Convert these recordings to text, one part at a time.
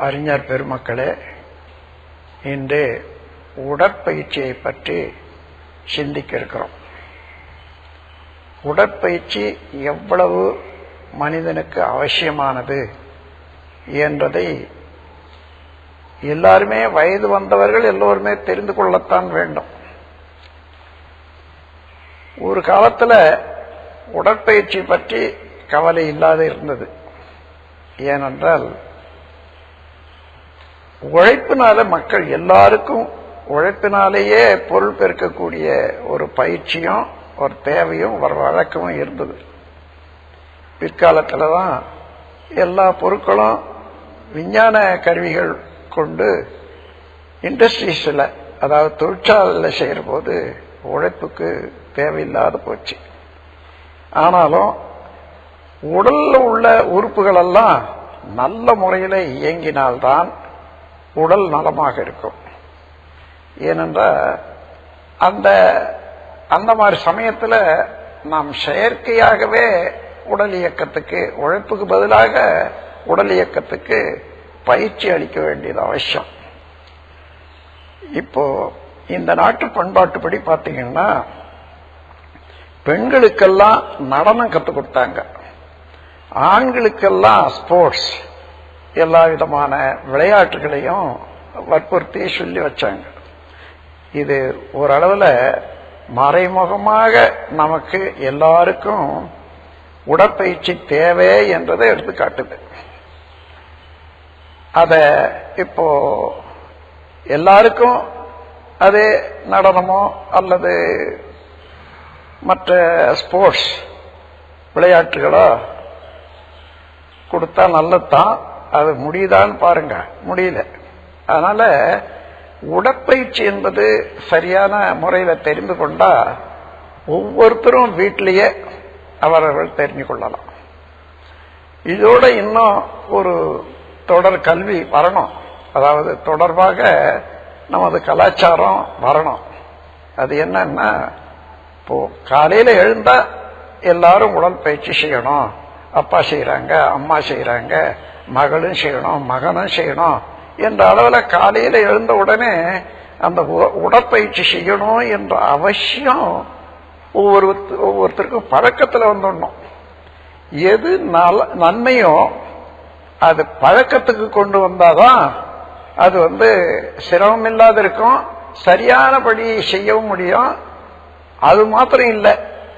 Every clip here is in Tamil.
அறிஞர் பெருமக்களே, இன்று உடற்பயிற்சியை பற்றி சிந்திக்க இருக்கிறோம். உடற்பயிற்சி எவ்வளவு மனிதனுக்கு அவசியமானது என்பதை எல்லாருமே, வயது வந்தவர்கள் எல்லோருமே தெரிந்து கொள்ளத்தான் வேண்டும். ஒரு காலத்தில் உடற்பயிற்சி பற்றி கவலை இல்லாத இருந்தது. ஏனென்றால் உழைப்பினால மக்கள் எல்லாருக்கும் உழைப்பினாலேயே பொருள் பெருக்கக்கூடிய ஒரு பயிற்சியும் ஒரு தேவையும் ஒரு வழக்கமும் இருந்தது. பிற்காலத்தில் தான் எல்லா பொருட்களும் விஞ்ஞான கருவிகள் கொண்டு இண்டஸ்ட்ரீஸில், அதாவது தொழிற்சாலையில் செய்கிற போது உழைப்புக்கு தேவையில்லாத போச்சு. ஆனாலும் உடல்ல உள்ள உறுப்புகளெல்லாம் நல்ல முறையில் இயங்கினால்தான் உடல் நலமாக இருக்கும். ஏனென்றால் அந்த மாதிரி சமயத்தில் நாம் செயற்கையாகவே உடல் இயக்கத்துக்கு, உழைப்புக்கு பதிலாக உடல் இயக்கத்துக்கு பயிற்சி அளிக்க வேண்டியது அவசியம். இப்போ இந்த நாட்டு பண்பாட்டுப்படி பார்த்தீங்கன்னா, பெண்களுக்கெல்லாம் நடனம் கற்றுக் கொடுத்தாங்க, ஆண்களுக்கெல்லாம் ஸ்போர்ட்ஸ், எல்லா விதமான விளையாட்டுகளையும் வற்புறுத்தி சொல்லி வச்சாங்க. இது ஓரளவில் மறைமுகமாக நமக்கு எல்லாருக்கும் உடற்பயிற்சி தேவை என்றதை எடுத்து காட்டுது. அத இப்போ எல்லாருக்கும் அது நடனமோ அல்லது மற்ற ஸ்போர்ட்ஸ் விளையாட்டுகளோ கொடுத்தா நல்லதுதான். அது முடியுதான்னு பாருங்க, முடியல. அதனால உடற்பயிற்சி என்பது சரியான முறையில் தெரிந்து கொண்டா ஒவ்வொருத்தரும் வீட்டிலேயே அவரவர்கள் தெரிஞ்சு கொள்ளலாம். இதோட இன்னும் ஒரு தொடர் கல்வி வரணும். அதாவது தொடர்பாக நமது கலாச்சாரம் வரணும். அது என்னன்னா, இப்போ காலையில் எழுந்தா எல்லாரும் உடற்பயிற்சி செய்யணும். அப்பா செய்யறாங்க, அம்மா செய்யறாங்க, மகளும் செய்யணும், மகனும் செய்யணும் என்ற அளவில் காலையில் எழுந்த உடனே அந்த உடற்பயிற்சி செய்யணும் என்ற அவசியம் ஒவ்வொருத்தருக்கும் பழக்கத்தில் வந்துடணும். எது நன்மையோ அது பழக்கத்துக்கு கொண்டு வந்தாதான் அது சிரமம் இல்லாத இருக்கும், சரியானபடி செய்யவும் முடியும். அது மாத்திரம் இல்லை,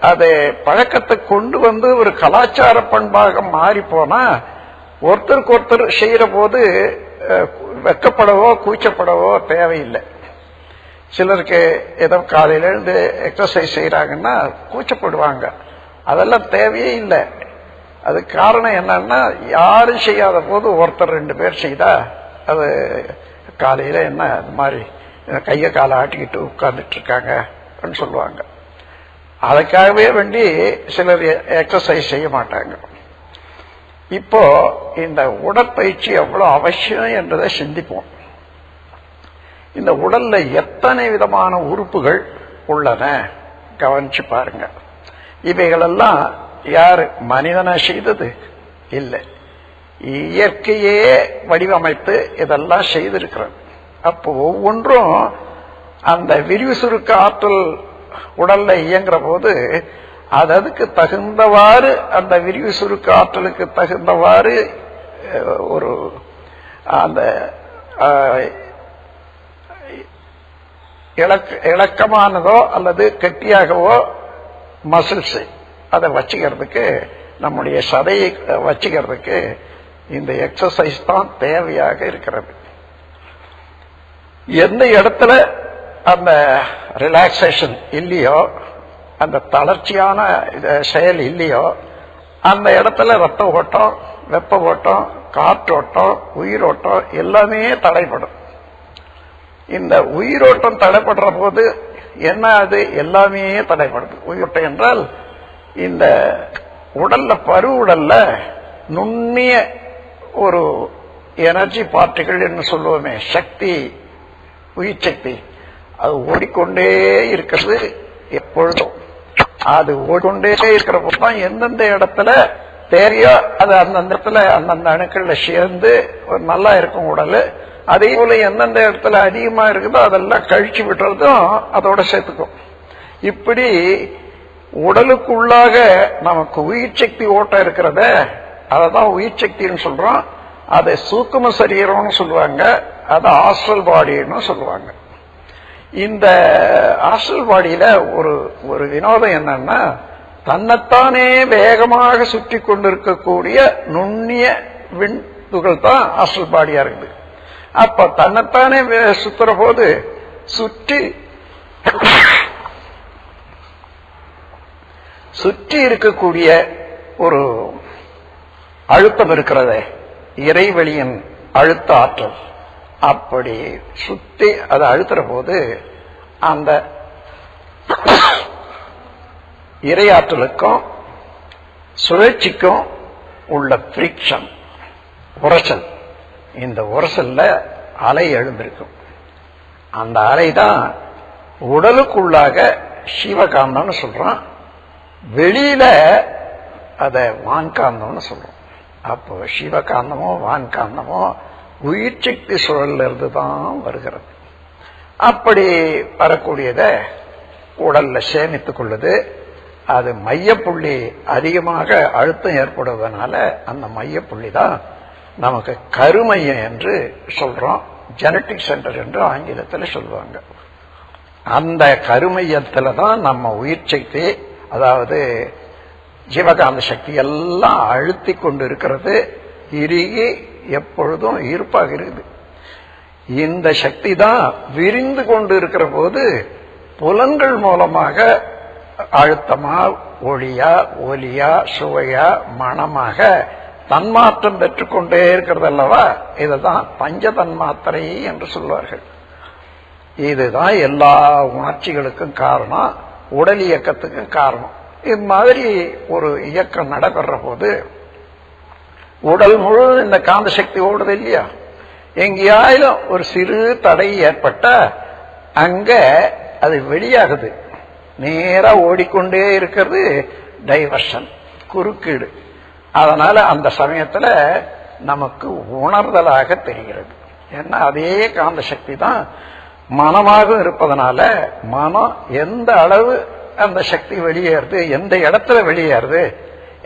அதை பழக்கத்தை கொண்டு வந்து ஒரு கலாச்சார பண்பாக மாறி போனா ஒருத்தருக்கு ஒருத்தர் செய்யற போது வெக்கப்படவோ கூச்சப்படவோ தேவையில்லை. சிலருக்கு ஏதோ காலையில இருந்து எக்ஸசைஸ் செய்யறாங்கன்னா கூச்சப்படுவாங்க. அதெல்லாம் தேவையே இல்லை. அது காரணம் என்னன்னா, யாரும் செய்யாத போது ஒருத்தர் 2 பேர் செய்தா அது காலையில என்ன அது மாதிரி கையை காலை ஆட்டிக்கிட்டு உட்கார்ந்துட்டு இருக்காங்க சொல்லுவாங்க. அதுக்காகவே வேண்டி சிலர் எக்ஸசைஸ் செய்ய மாட்டாங்க. இப்போ இந்த உடற்பயிற்சி எவ்வளவு அவசியம் என்றதை சிந்திப்போம். இந்த உடல்ல எத்தனை விதமான உறுப்புகள் உள்ளன கவனிச்சு பாருங்க. இவைகளெல்லாம் யாரு மனிதனை செய்தது இல்லை, இயற்கையே வடிவமைத்து இதெல்லாம் செய்திருக்கிறது. அப்போ ஒவ்வொன்றும் அந்த விரிவு சுருக்க ஆற்றல் உடல்ல இயங்குற போது அதுக்கு தகுந்தவாறு, அந்த விரிவு சுருக்க ஆற்றலுக்கு தகுந்தவாறு ஒரு அந்த இலக்கமானதோ அல்லது கெட்டியாகவோ மசில்ஸ் அதை வச்சுக்கிறதுக்கு, நம்முடைய சதையை வச்சுக்கிறதுக்கு இந்த எக்ஸசைஸ் தான் தேவையாக இருக்கிறது. எந்த இடத்துல அந்த ரிலாக்ஸேஷன் இல்லையோ, அந்த தளர்ச்சியான செயல் இல்லையோ, அந்த இடத்துல ரத்த ஓட்டம், வெப்ப ஓட்டம், காற்றோட்டம், உயிரோட்டம் எல்லாமே தடைப்படும். இந்த உயிரோட்டம் தடைப்படுற போது என்ன, அது எல்லாமே தடைப்படுது. உயிரோட்டம் என்றால் இந்த உடல்ல, பரு உடல்ல நுண்ணிய ஒரு எனர்ஜி பார்ட்டிகள் என்று சொல்லுவோமே, சக்தி, உயிர் சக்தி, அது ஓடிக்கொண்டே இருக்கிறது எப்பொழுதும். அது ஓடிக்கொண்டே இருக்கிற போதுதான் எந்தெந்த இடத்துல தேவையோ அது அந்தந்த இடத்துல அந்தந்த அணுக்கள்ல சேர்ந்து ஒரு நல்லா இருக்கும் உடல். அதே போல எந்தெந்த இடத்துல அதிகமா இருக்குதோ அதெல்லாம் கழிச்சு விடுறதும் அதோட சேர்த்துக்கும். இப்படி உடலுக்குள்ளாக நமக்கு உயிர் சக்தி ஓட்டம் இருக்கிறத அததான் உயிர் சக்தின்னு சொல்றோம். அதை சூக்கும சரீரம்னு சொல்லுவாங்க, அதை ஆஸ்ட்ரல் பாடின்னு சொல்லுவாங்க. இந்த ஆஸ்ட்ரல் பாடியில ஒரு வினோதம் என்னன்னா, தன்னைத்தானே வேகமாக சுற்றி கொண்டிருக்கக்கூடிய நுண்ணிய விண்துகள் தான் ஆஸ்ட்ரல் பாடியா இருக்குது. அப்ப தன்னைத்தானே சுத்துற போது சுற்றி இருக்கக்கூடிய ஒரு அழுத்தம் இருக்கிறதே, இறைவெளியின் அழுத்த ஆற்றல். அப்படி சுத்தி அதை அழுத்துற போது அந்த இறையாற்றலுக்கும் சுழற்சிக்கும் உள்ள ஃபிரிக்ஷன், உரசல், இந்த உரசல்ல அலை எழுந்திருக்கும். அந்த அலை தான் உடலுக்குள்ளாக சிவகாந்தம்னு சொல்றோம், வெளியில அத வான்காந்தம்னு சொல்றோம். அப்போ சிவகாந்தமோ வான்காந்தமோ உயிர் சக்தி சுழல்ல இருந்து தான் வருகிறது. அப்படி வரக்கூடியத உடல்ல சேமித்துக் கொள்ளுது. அது மையப்புள்ளி அதிகமாக அழுத்தம் ஏற்படுவதனால அந்த மையப்புள்ளி தான் நமக்கு கருமையம் என்று சொல்றோம், ஜெனட்டிக் சென்டர் என்று ஆங்கிலத்தில் சொல்லுவாங்க. அந்த கருமையத்துல தான் நம்ம உயிர் சக்தி, அதாவது ஜீவகாந்த சக்தி எல்லாம் அழுத்தி கொண்டு இருக்கிறது, இறுகி எப்பொழுதும் ஈர்ப்பாக இருக்குது. இந்த சக்தி தான் விரிந்து கொண்டு இருக்கிற போது புலன்கள் மூலமாக அழுத்தமா, ஒளியா, ஒலியா, சுவையா, மனமாக தன்மாற்றம் பெற்றுக்கொண்டே இருக்கிறது அல்லவா. இதுதான் பஞ்ச தன்மாத்திரை என்று சொல்வார்கள். இதுதான் எல்லா உணர்ச்சிகளுக்கும் காரணம், உடல் இயக்கத்துக்கும் காரணம். இது மாதிரி ஒரு இயக்கம் நடைபெற போது உடல் முழுவதும் இந்த காந்த சக்தி ஓடுது இல்லையா. எங்கேயாயிலும் ஒரு சிறு தடை ஏற்பட்ட அங்க அது வெளியாகுது, நேரா ஓடிக்கொண்டே இருக்கிறது டைவர்ஷன், குறுக்கீடு. அதனால அந்த சமயத்துல நமக்கு உணர்தலாக தெரிகிறது. ஏன்னா அதே காந்த சக்தி தான் மனமாக இருப்பதனால மனம் எந்த அளவு அந்த சக்தி வெளியேறுது, எந்த இடத்துல வெளியேறுது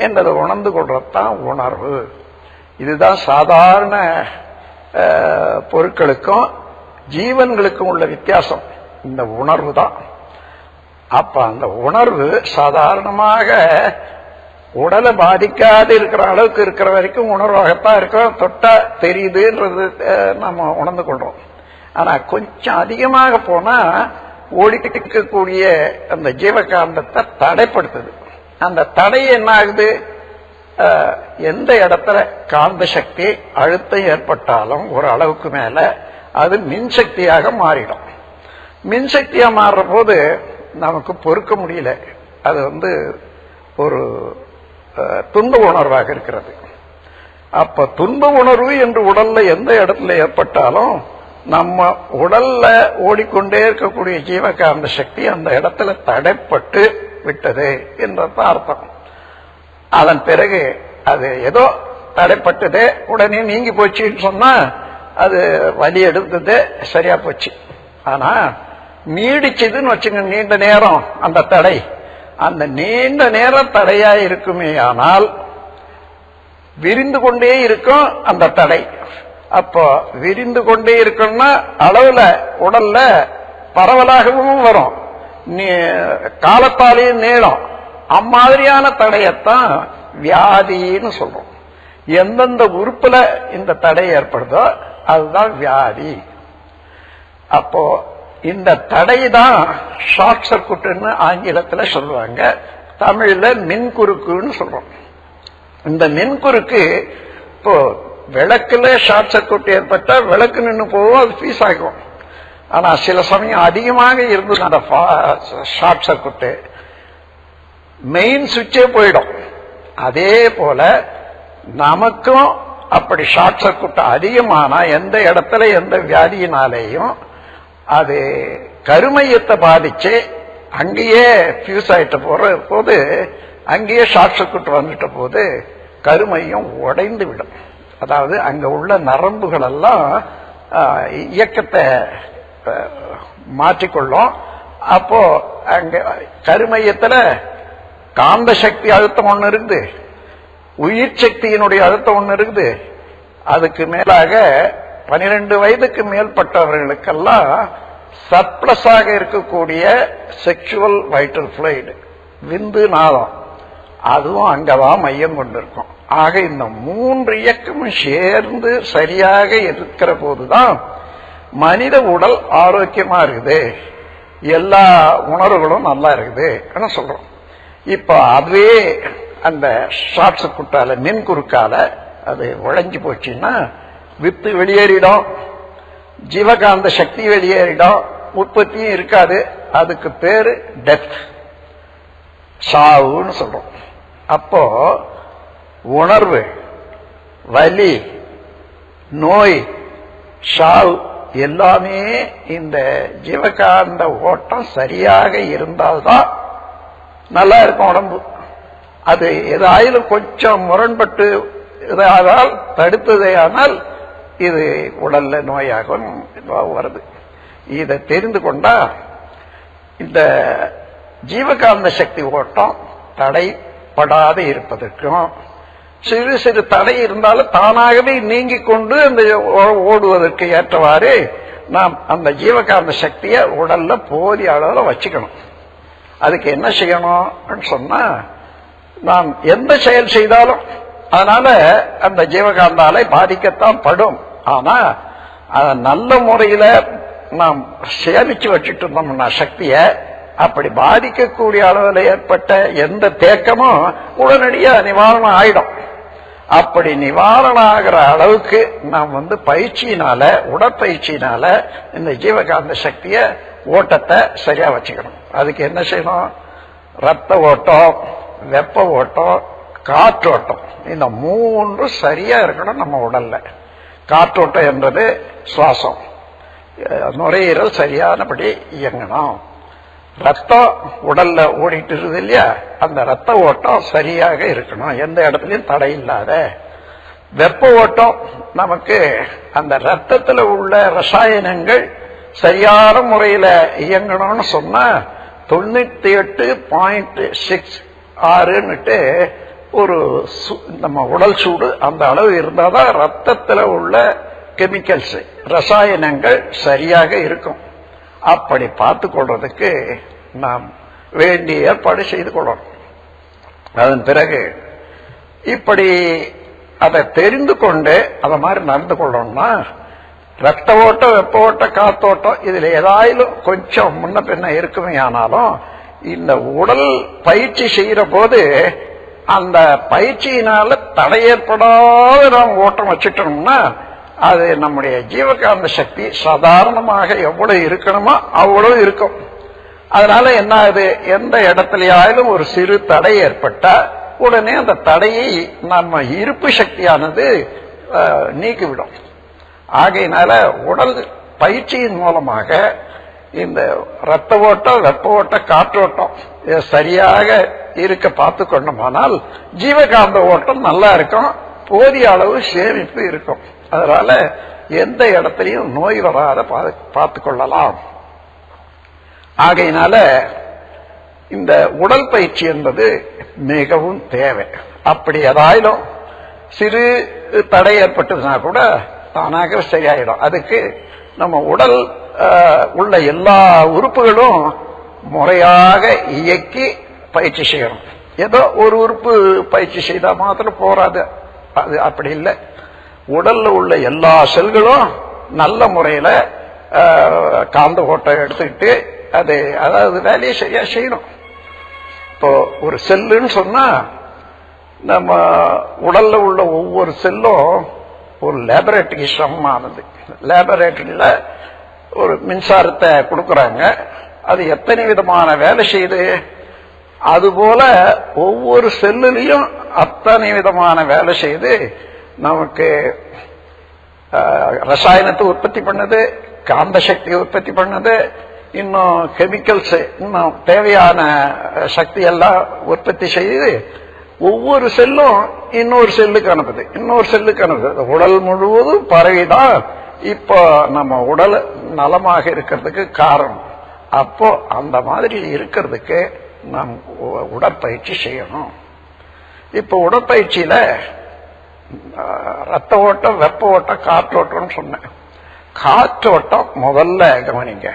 என்பதை உணர்ந்து கொள்றதுதான் உணர்வு. இதுதான் சாதாரண பொருட்களுக்கும் ஜீவன்களுக்கும் உள்ள வித்தியாசம், இந்த உணர்வு தான். அப்ப அந்த உணர்வு சாதாரணமாக உடலை பாதிக்காது இருக்கிற அளவுக்கு இருக்கிற வரைக்கும் உணர்வாகத்தான் இருக்கும், தொட்டா தெரியுதுன்றது நம்ம உணர்ந்து கொள்றோம். ஆனா கொஞ்சம் அதிகமாக போனா ஓடிக்கிட்டு இருக்கக்கூடிய அந்த ஜீவகாந்தத்தை தடைப்படுத்துது. அந்த தடை என்ன ஆகுது, எந்த இடத்துல காந்த சக்தி அழுத்தம் ஏற்பட்டாலும் ஒரு அளவுக்கு மேல அது மின்சக்தியாக மாறிடும். மின்சக்தியா மாறுற போது நமக்கு பொறுக்க முடியல, அது ஒரு துன்ப உணர்வாக இருக்கிறது. அப்ப துன்ப உணர்வு என்று உடல்ல எந்த இடத்துல ஏற்பட்டாலும் நம்ம உடல்ல ஓடிக்கொண்டே இருக்கக்கூடிய ஜீவகாந்த சக்தி அந்த இடத்துல தடைப்பட்டு விட்டது என்றது அர்த்தம். அதன் பிறகு அது ஏதோ தடைப்பட்டது உடனே நீங்கி போச்சுன்னு சொன்னா அது வலி எடுத்தது சரியா போச்சு. ஆனா நீடிச்சதுன்னு வச்சுங்க, நீண்ட நேரம் அந்த தடை, அந்த நீண்ட நேரம் தடையா இருக்குமே ஆனால் விரிந்து கொண்டே இருக்கும் அந்த தடை. அப்போ விரிந்து கொண்டே இருக்குன்னா அளவுல உடல்ல பரவலாகவும் வரும், காலத்தாலேயும் நீளம். அம்மாதிரியான தடையத்தான் வியாதின்னு சொல்றோம். எந்தெந்த உறுப்புல இந்த தடை ஏற்படுதோ அதுதான் வியாதி. அப்போ இந்த தடை தான் ஷார்ட் சர்க்யூட்னு ஆங்கிலத்துல சொல்லுவாங்க, தமிழ்ல மின்குறுக்குன்னு சொல்றோம். இந்த மின்குறுக்கு இப்போ விளக்குல ஷார்ட் சர்க்யூட் ஏற்பட்டா விளக்கு நின்று போவோம், அது பீஸ் ஆகும். ஆனா சில சமயம் அதிகமாக இருந்தது அந்த ஷார்ட் சர்க்யூட் மெயின் சுவிட்சே போயிடும். அதே போல நமக்கும் அப்படி ஷார்ட் சர்க்யூட் அதிகமானா எந்த இடத்துல எந்த வியாதியினாலேயும் அது கருமையத்தை பாதிச்சு அங்கேயே ஃபியூஸ் ஆயிட்ட போற போது, அங்கேயே ஷார்ட் சர்க்யூட் வந்துட்ட போது கருமையும் உடைந்து விடும். அதாவது அங்க உள்ள நரம்புகள் எல்லாம் இயக்கத்தை மாற்றிக்கொள்ளும். அப்போ அங்க கருமையத்துல காந்த சக்தி அழுத்தம் ஒண்ணு இருக்குது, உயிர் சக்தியினுடைய அழுத்தம் ஒண்ணு இருக்குது. அதுக்கு மேலாக 12 வயதுக்கு மேற்பட்டவர்களுக்கெல்லாம் சர்ப்ளஸாக இருக்கக்கூடிய செக்ஷுவல் வைட்டல் ஃப்ளூயிட், விந்து நாளம், அதுவும் அங்கதான் மையம் கொண்டிருக்கும். ஆக இந்த 3 இயக்கமும் சேர்ந்து சரியாக இருக்கிற போதுதான் மனித உடல் ஆரோக்கியமா இருக்குது, எல்லா உணர்வுகளும் நல்லா இருக்குது சொல்றோம். இப்ப அதுவே அந்த ஷார்ட்ஸ் குட்டால மின் குறுக்கால அது உழைஞ்சு போச்சுன்னா வித்து வெளியேறிடும், ஜீவகாந்த சக்தி வெளியேறிடும், உற்பத்தியும் இருக்காது. அதுக்கு பேரு டெத், சாவுன்னு சொல்றோம். அப்போ உணர்வு, வலி, நோய், சாவு எல்லாமே இந்த ஜீவகாந்த ஓட்டம் சரியாக இருந்தால்தான் நல்லா இருக்கும் உடம்பு. அது ஏதாயிலும் கொஞ்சம் முரண்பட்டு இதால் தடுத்ததே ஆனால் இது உடல்ல நோயாகவும் வருது. இதை தெரிந்து கொண்டா இந்த ஜீவகாந்த சக்தி ஓட்டம் தடைப்படாத இருப்பதற்கும், சிறு சிறு தடை இருந்தாலும் தானாகவே நீங்கிக் கொண்டு அந்த ஓடுவதற்கு ஏற்றவாறு நாம் அந்த ஜீவகாந்த சக்தியை உடல்ல போதிய அளவுல வச்சுக்கணும். அதுக்கு என்ன செய்யணும் சொன்னா, நாம் எந்த செயல் செய்தாலும் அதனால அந்த ஜீவகாந்த அலை பாதிக்கத்தான் படும். ஆனா அதை நல்ல முறையில நாம் சேமிச்சு வச்சுட்டு இருந்தோம்னா சக்திய, அப்படி பாதிக்கக்கூடிய அளவில் ஏற்பட்ட எந்த தேக்கமும் உடனடியா நிவாரணம் ஆயிடும். அப்படி நிவாரணம் ஆகிற அளவுக்கு நாம் பயிற்சியினால, உடற்பயிற்சியினால இந்த ஜீவகாந்த சக்திய ஓட்டத்தை சரியா வச்சுக்கணும். அதுக்கு என்ன செய்யணும்? ரத்த ஓட்டம், வெப்ப ஓட்டம், காற்றோட்டம், இந்த 3 சரியா இருக்கணும் நம்ம உடல்ல. காற்றோட்டம் என்பது சுவாசம், நுரையீரல் சரியானபடி இயங்கணும். ரத்தம் உடல்ல ஓடிட்டு இருக்குது இல்லையா, அந்த ரத்த ஓட்டம் சரியாக இருக்கணும், எந்த இடத்துலயும் தடை இல்லாத. வெப்ப ஓட்டம் நமக்கு அந்த ரத்தத்துல உள்ள ரசாயனங்கள் சரியான முறையில இயங்கணும்னு சொன்னா 98.66 ஒரு நம்ம உடல் சூடு அந்த அளவு இருந்தாதான் ரத்தத்துல உள்ள கெமிக்கல்ஸ், ரசாயனங்கள் சரியாக இருக்கும். அப்படி பார்த்து கொள்றதுக்கு நாம் வேண்டிய ஏற்பாடு செய்து கொள்ளணும். அதன் பிறகு இப்படி அதை தெரிந்து கொண்டு அதை மாதிரி நடந்து கொள்ளணும்னா, ரத்த ஓட்டம், வெப்ப ஓட்டம், காத்தோட்டம் இதுல ஏதாயிலும் கொஞ்சம் முன்ன பின்ன இருக்குமே. ஆனாலும் இந்த உடல் பயிற்சி செய்யற போது அந்த பயிற்சியினால தடை ஏற்படாத நாம் ஓட்டம் வச்சுட்டோம்னா அது நம்முடைய ஜீவகாந்த சக்தி சாதாரணமாக எவ்வளவு இருக்கணுமோ அவ்வளவு இருக்கும். அதனால என்ன ஆகுது, எந்த இடத்துலயாலும் ஒரு சிறு தடை ஏற்பட்டா உடனே அந்த தடையை நம்ம இருப்பு சக்தியானது நீக்கிவிடும். ஆகையினால உடல் பயிற்சியின் மூலமாக இந்த ரத்த ஓட்டம், வெப்ப ஓட்டம், காற்றோட்டம் சரியாக இருக்க பார்த்து கொண்டோமானால் ஜீவகாந்த ஓட்டம் நல்லா இருக்கும், போதிய அளவு சேமிப்பு இருக்கும். அதனால எந்த இடத்துலையும் நோய் வராத பார்த்து கொள்ளலாம். ஆகையினால இந்த உடல் பயிற்சி என்பது மிகவும் தேவை. அப்படி ஏதாயிலும் சிறு தடை ஏற்பட்டதுன்னா கூட தானாக சரியாயிடும். அதுக்கு நம்ம உடல் உள்ள எல்லா உறுப்புகளும் முறையாக இயக்கி பயிற்சி செய்யணும். ஏதோ ஒரு உறுப்பு பயிற்சி செய்தா மாத்திரம் போராது, அது அப்படி இல்லை. உடல்ல உள்ள எல்லா செல்களும் நல்ல முறையில காந்த ஓட்டம் எடுத்துக்கிட்டு அது அதாவது வேலையை சரியா செய்யணும். இப்போ ஒரு செல்லுன்னு சொன்னா நம்ம உடல்ல உள்ள ஒவ்வொரு செல்லும் ஒரு லேபரேட்டரி சமமானது. லேபரேட்டரியில ஒரு மின்சாரத்தை கொடுக்கறாங்க, அது எத்தனை விதமான வேலை செய்யுது, அதுபோல ஒவ்வொரு செல்லுலையும் அத்தனை விதமான வேலை செய்து நமக்கு ரசாயனத்தை உற்பத்தி பண்ணது, காந்த சக்தியை உற்பத்தி பண்ணது, இன்னும் கெமிக்கல்ஸ், இன்னும் தேவையான சக்தி எல்லாம் உற்பத்தி செய்து ஒவ்வொரு செல்லும் இன்னொரு செல்லுக்கு அனுப்புது, இன்னொரு செல்லுக்கு அனுப்புது. உடல் முழுவதும் பரவிதான் இப்போ நம்ம உடல் நலமாக இருக்கிறதுக்கு காரணம். அப்போ அந்த மாதிரி இருக்கிறதுக்கு நாம் உடற்பயிற்சி செய்யணும். இப்போ உடற்பயிற்சியில ரத்த ஓட்டம், வெப்ப ஓட்டம், காற்றோட்டம்னு சொன்னேன். காற்றோட்டம் முதல்ல கவனிங்க.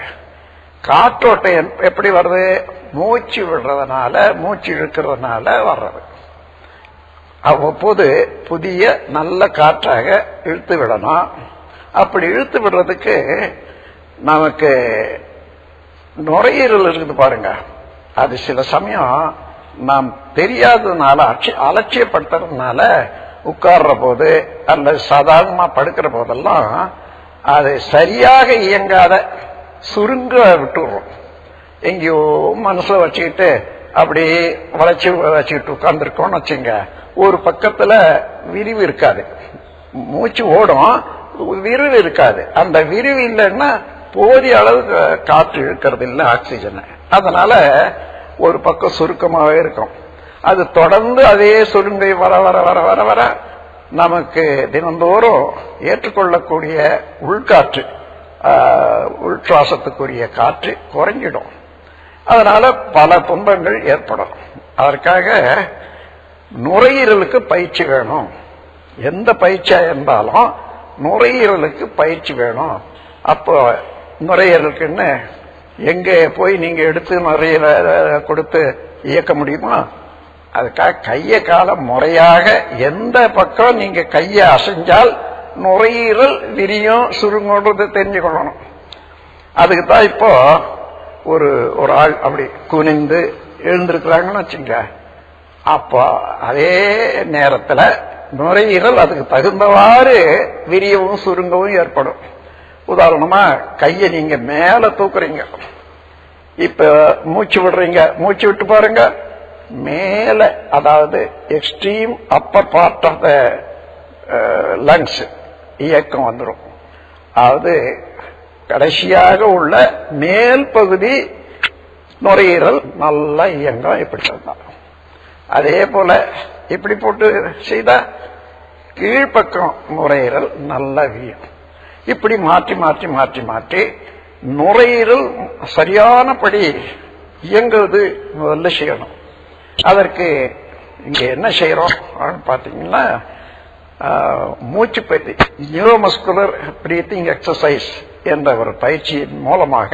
காற்றோட்டம் எப்படி வருது? மூச்சு விடுறதுனால, மூச்சு இழுக்கிறதுனால வர்றது. அவ்வப்போது புதிய நல்ல காற்றாக இழுத்து விடணும். அப்படி இழுத்து விடுறதுக்கு நமக்கு நுரையீரல் இருக்குது பாருங்க, அது சில சமயம் நாம் தெரியாததுனால, அலட்சியப்படுத்துறதுனால உட்கார்ற போது அல்லது சாதாரணமா படுக்கிற போதெல்லாம் அது சரியாக இயங்காத சுருங்க விட்டுடுறோம். எங்கேயோ மனசுல வச்சுக்கிட்டு அப்படியே வச்சுக்கிட்டு உட்கார்ந்துருக்கோம்னு வச்சுங்க, ஒரு பக்கத்துல விரிவு இருக்காது. மூச்சு ஓடும், விரிவு இருக்காது. அந்த விரிவு இல்லைன்னா போதிய அளவு காற்று இழுக்கிறது இல்லை, ஆக்சிஜன். அதனால ஒரு பக்கம் சுருக்கமாகவே இருக்கும். அது தொடர்ந்து அதே சுருங்கை வர வர வர வர வர நமக்கு தினந்தோறும் ஏற்றுக்கொள்ளக்கூடிய உள்காற்று, உள்சுவாசத்துக்குரிய காற்று குறைஞ்சிடும். அதனால பல துன்பங்கள் ஏற்படும். அதற்காக நுரையீரலுக்கு பயிற்சி வேணும். எந்த பயிற்சியா இருந்தாலும் நுரையீரலுக்கு பயிற்சி வேணும். அப்போ நுரையீரலுக்குன்னு எங்க போய் நீங்க எடுத்து நுரையீரலை கொடுத்து இயக்க முடியுமா? அதுக்காக கையை கால முறையாக எந்த பக்கம் நீங்க கையை அசைஞ்சால் நுரையீரல் விரியும் சுருங்கோன்றது தெரிஞ்சுக்கொள்ளணும். அதுக்கு தான் இப்போ ஒரு ஆள் அப்படி குனிந்து எழுந்திருக்கிறாங்கன்னு வச்சுங்க, அப்போ அதே நேரத்தில் நுரையீரல் அதுக்கு தகுந்தவாறு விரியவும் சுருங்கவும் ஏற்படும். உதாரணமா கையை நீங்க மேல தூக்குறீங்க, இப்ப மூச்சு விடுறீங்க, மூச்சு விட்டு பாருங்க, மேல, அதாவது extreme upper part of the lungs இயக்கம் வந்துடும். அதாவது கடைசியாக உள்ள மேல் பகுதி நுரையீரல் நல்லா இயங்கும். இப்படி சொன்னா அதே போல இப்படி போட்டு செய்தா கீழ்பக்கம் நுரையீரல் நல்லா வியும். இப்படி மாற்றி மாற்றி மாற்றி மாற்றி நுரையீரல் சரியானபடி இயங்குவது முதல்ல செய்யணும். அதற்கு இங்க என்ன செய்யறோம் பாத்தீங்கன்னா, மூச்சு பயிற்சி, நியூரோமஸ்குலர் பிரீத்திங் எக்ஸசைஸ் என்ற ஒரு பயிற்சியின் மூலமாக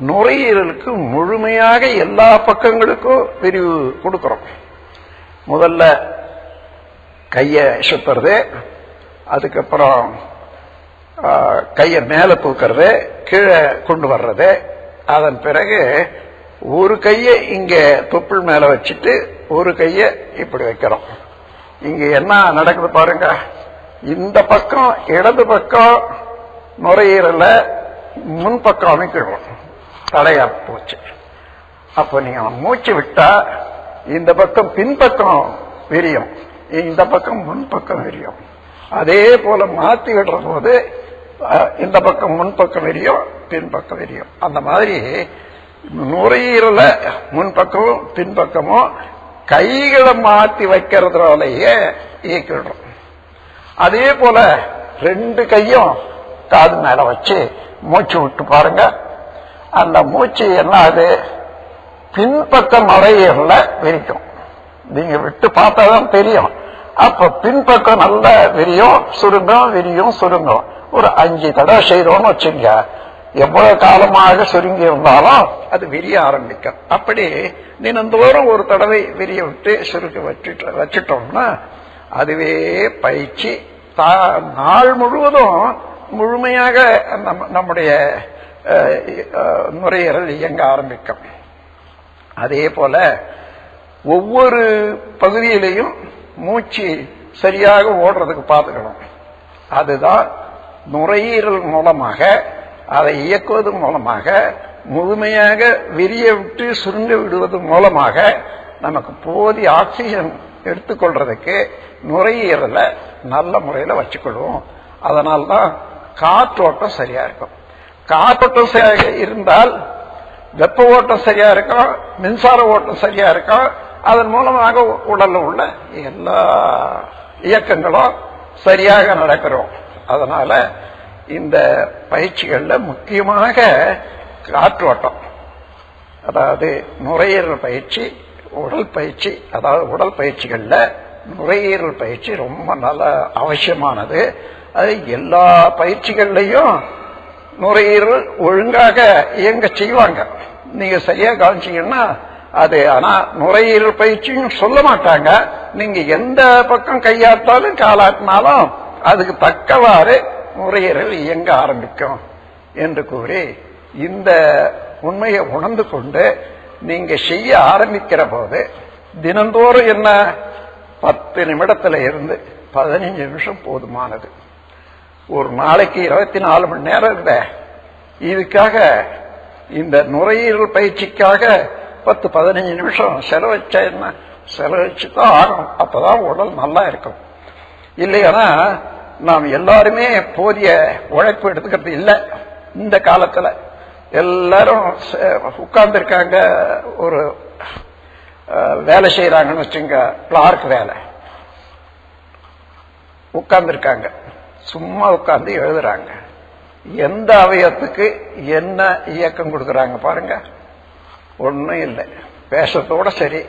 நுரையீரலுக்கு முழுமையாக எல்லா பக்கங்களுக்கும் விரிவு கொடுக்கிறோம். முதல்ல கையை சுத்துறது, அதுக்கப்புறம் கையை மேல தூக்கிறது, கீழே கொண்டு வர்றது, அதன் பிறகு ஒரு கையை இங்க தொப்புள் மேல வச்சுட்டு ஒரு கையை இப்படி வைக்கிறோம். இங்க என்ன நடக்குது பாருங்க, இந்த பக்கம் இடது பக்கம் நுரையீரல முன்பக்கம் அமைக்கிறோம், தடையா போச்சு. அப்ப நீங்க மூச்சு விட்டா இந்த பக்கம் பின்பக்கம் விரியும், இந்த பக்கம் முன்பக்கம் விரியும். அதே போல மாத்தி விடுற போது இந்த பக்கம் முன்பக்கம் விரியும், பின்பக்கம் விரியும். அந்த மாதிரி நுரையீரல முன்பக்கமும் பின்பக்கமும் கைகளை மாத்தி வைக்கிறதுனாலேயே இயக்கிடுறோம். அதே போல ரெண்டு கையும் காது மேல வச்சு மூச்சு விட்டு பாருங்க. அந்த மூச்சு என்ன ஆகுது, பின்பக்கம் நுரையீரல விரிக்கும். நீங்க விட்டு பார்த்தாதான் தெரியும். அப்ப பின்பக்கம் நல்ல விரியும் சுருங்கும், விரியும் சுருங்கும். ஒரு 5 தடவை செய்யறோம்னு வச்சுங்க, எவ்வளவு காலமாக சுருங்கி இருந்தாலும் அது விரிய ஆரம்பிக்கும். அப்படி தினந்தோறும் ஒரு தடவை விரிய விட்டு சுருங்க வச்சுட்டோம்னா அதுவே பயிற்சி நாள் முழுவதும் முழுமையாக நம்முடைய நுரையீரல் இயங்க ஆரம்பிக்கும். அதே போல ஒவ்வொரு பகுதியிலையும் மூச்சு சரியாக ஓடுறதுக்கு பார்த்துக்கணும். அதுதான் நுரையீரல் மூலமாக, அதை இயக்குவது மூலமாக, முழுமையாக விரிய விட்டு சுருங்க விடுவது மூலமாக நமக்கு போதிய ஆக்சிஜன் எடுத்துக்கொள்றதுக்கு நுரையீரலை நல்ல முறையில் வச்சுக்கொள்வோம். அதனால்தான் காற்றோட்டம் சரியா இருக்கும். காற்றோட்டம் சரியாக இருந்தால் வெப்ப ஓட்டம் சரியா இருக்கும், மின்சார ஓட்டம் சரியா இருக்கும், அதன் மூலமாக உடல்ல உள்ள எல்லா இயக்கங்களும் சரியாக நடக்கிறோம். அதனால இந்த பயிற்சிகள்ல முக்கியமாக காற்றோட்டம், அதாவது நுரையீரல் பயிற்சி, உடல் பயிற்சி, அதாவது உடல் பயிற்சிகள்ல நுரையீரல் பயிற்சி ரொம்ப நல்ல அவசியமானது. அது எல்லா பயிற்சிகள்லையும் நுரையீரல் ஒழுங்காக இயங்க செய்வாங்க. நீங்க சரியா கவனிச்சீங்கன்னா அது, ஆனா நுரையீரல் பயிற்சியும் சொல்ல மாட்டாங்க. நீங்க எந்த பக்கம் கையாட்டாலும் காலாட்டினாலும் அதுக்கு தக்கவாறு நுரையீரல் இயங்க ஆரம்பிக்கும் என்று கூறி, இந்த உண்மையை உணர்ந்து கொண்டு நீங்க செய்ய ஆரம்பிக்கிற போது தினந்தோறும் என்ன 10 நிமிடத்துல இருந்து 15 நிமிஷம் போதுமானது. ஒரு நாளைக்கு 24 மணி நேரம் இருந்த இதுக்காக, இந்த நுரையீரல் பயிற்சிக்காக 10-15 நிமிஷம் செலவச்சா என்ன, செலவச்சுதான் ஆகணும். அப்பதான் உடல் நல்லா இருக்கும். இல்லையானா நாம் எல்லாருமே போதிய உழைப்பு எடுத்துக்கிறது இல்லை. இந்த காலத்துல எல்லாரும் உட்கார்ந்து இருக்காங்க, ஒரு வேலை செய்யறாங்கன்னு வச்சுங்க, கிளார்க் வேலை, உட்கார்ந்து இருக்காங்க, சும்மா உட்கார்ந்து எழுதுறாங்க. எந்த அவயத்துக்கு என்ன இயக்கம் கொடுக்கறாங்க பாருங்க, ஒன்னும் இல்லை. பேசுறதோட சரி,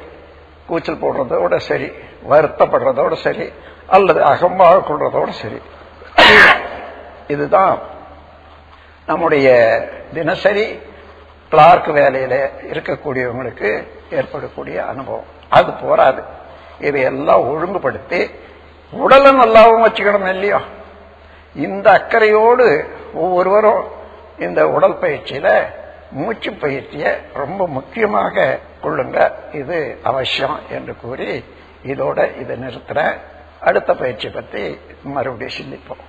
கூச்சல் போடுறதோட சரி, வருத்தப்படுறதோட சரி, அல்லது அகம்பாக கொள்றதோட சரி. இதுதான் நம்முடைய தினசரி கிளார்க் வேலையில இருக்கக்கூடியவங்களுக்கு ஏற்படக்கூடிய அனுபவம். அது போராது. இதையெல்லாம் ஒழுங்குபடுத்தி உடலை நல்லாவும் வச்சுக்கணும் இல்லையோ. இந்த அக்கறையோடு ஒவ்வொருவரும் இந்த உடல் பயிற்சியில மூச்சு பயிற்சியை ரொம்ப முக்கியமாக கொள்ளுங்க. இது அவசியம் என்று கூறி இதோட இதை நிறுத்துறேன். அடுத்த பயிற்சி பற்றி மறுபடியும் சிந்திப்போம்.